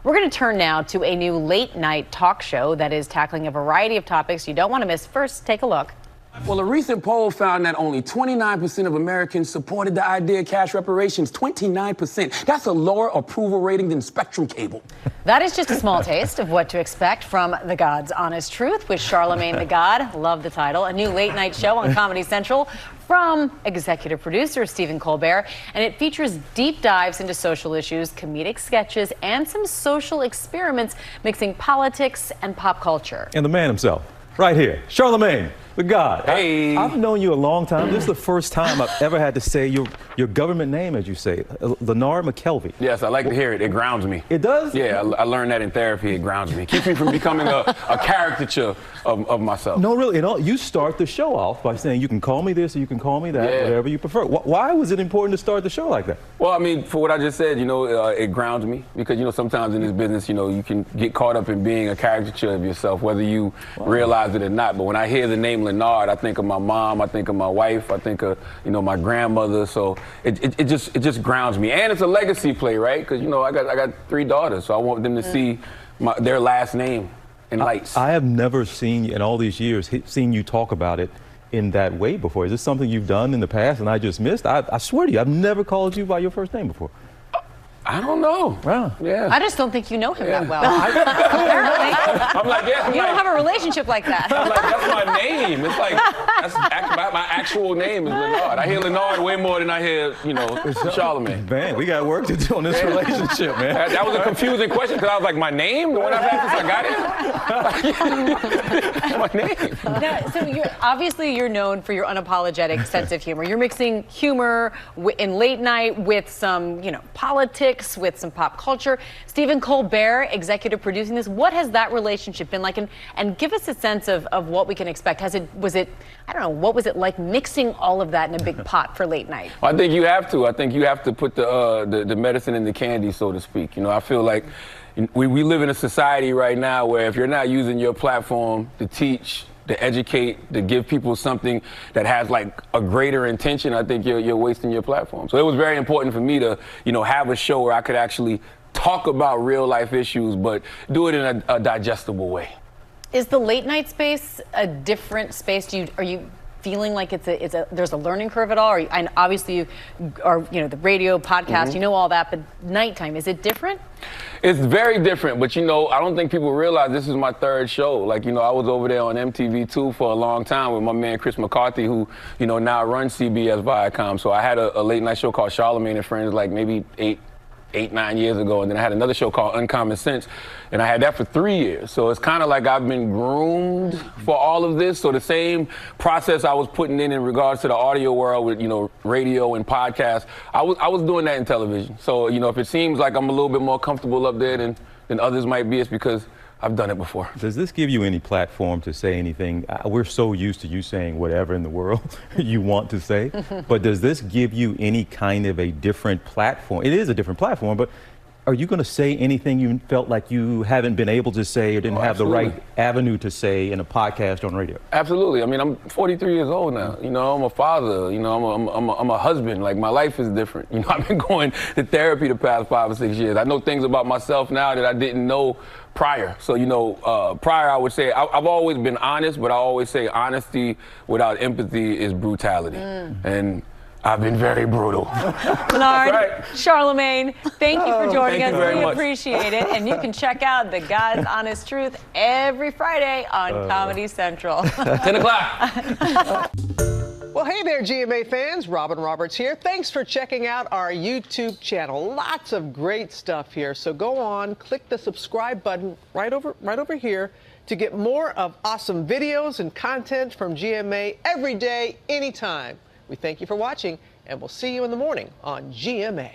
We're going to turn now to a new late-night talk show that is tackling a variety of topics you don't want to miss. First, take a look. Well, a recent poll found that only 29% of Americans supported the idea of cash reparations. 29%. That's a lower approval rating than Spectrum Cable. That is just a small taste of what to expect from The God's Honest Truth with Charlamagne Tha God. Love the title. A new late-night show on Comedy Central from executive producer Stephen Colbert. And it features deep dives into social issues, comedic sketches, and some social experiments mixing politics and pop culture. And the man himself, right here, Charlamagne Tha God. Hey. I've known you a long time. This is the first time I've ever had to say your government name, as you say, Leonard McKelvey. Yes, I like to hear it. It grounds me. It does? Yeah, I learned that in therapy. It grounds me. Keeps me from becoming a caricature of myself. No, really. You start the show off by saying you can call me this or you can call me that, whatever you prefer. Why was it important to start the show like that? Well, I mean, for what I just said, it grounds me because, sometimes in this business, you can get caught up in being a caricature of yourself, whether you realize it or not. But when I hear the name Leonard, I think of my mom, I think of my wife, I think of, my grandmother. So it just grounds me. And it's a legacy play, right? Because, I got 3 daughters, so I want them to see their last name in lights. I have never seen, in all these years, seen you talk about it in that way before. Is this something you've done in the past and I just missed? I swear to you, I've never called you by your first name before. I don't know. Wow. Yeah. I just don't think you know him that well. Apparently. I'm like, You don't have a relationship like that. I'm like, that's my name. It's like, my actual name is Leonard. I hear Leonard way more than I hear, Charlamagne. Man, we got work to do on this relationship, man. That was a confusing question because I was like, my name? The one I've had since I got it? My name. Now, so obviously you're known for your unapologetic sense of humor. You're mixing humor in late night with some, politics, with some pop culture. Stephen Colbert, executive producing this. What has that relationship been like? And give us a sense of what we can expect. What was it like mixing all of that in a big pot for late night? Well, I think you have to. I think you have to put the medicine in the candy, so to speak. I feel like we live in a society right now where if you're not using your platform to teach, to educate, to give people something that has like a greater intention, I think you're wasting your platform. So it was very important for me to, have a show where I could actually talk about real life issues, but do it in a digestible way. Is the late night space a different space? Are you feeling like there's a learning curve at all? And obviously you are, the radio, podcast, all that, but nighttime, is it different? It's very different, but I don't think people realize this is my 3rd show. Like, I was over there on MTV2 for a long time with my man Chris McCarthy, who, now runs CBS Viacom. So I had a late night show called Charlamagne and Friends like maybe 8-9 years ago, and then I had another show called Uncommon Sense, and I had that for 3 years. So it's kind of like I've been groomed for all of this. So the same process I was putting in regards to the audio world with, radio and podcasts, I was doing that in television. So, if it seems like I'm a little bit more comfortable up there than others might be, it's because I've done it before. Does this give you any platform to say anything? We're so used to you saying whatever in the world you want to say, but does this give you any kind of a different platform? It is a different platform, but are you going to say anything you felt like you haven't been able to say or didn't have the right avenue to say in a podcast or on radio? Absolutely. I mean, I'm 43 years old now. I'm a father. I'm a husband. Like, my life is different. I've been going to therapy the past 5 or 6 years. I know things about myself now that I didn't know prior. So, prior I would say I've always been honest, but I always say honesty without empathy is brutality. And I've been very brutal. Leonard, right. Charlamagne, thank you for joining us. We appreciate it. And you can check out The God's Honest Truth every Friday on Comedy Central. 10 o'clock. Well, hey there, GMA fans. Robin Roberts here. Thanks for checking out our YouTube channel. Lots of great stuff here. So go on, click the subscribe button right over here to get more of awesome videos and content from GMA every day, anytime. We thank you for watching, and we'll see you in the morning on GMA.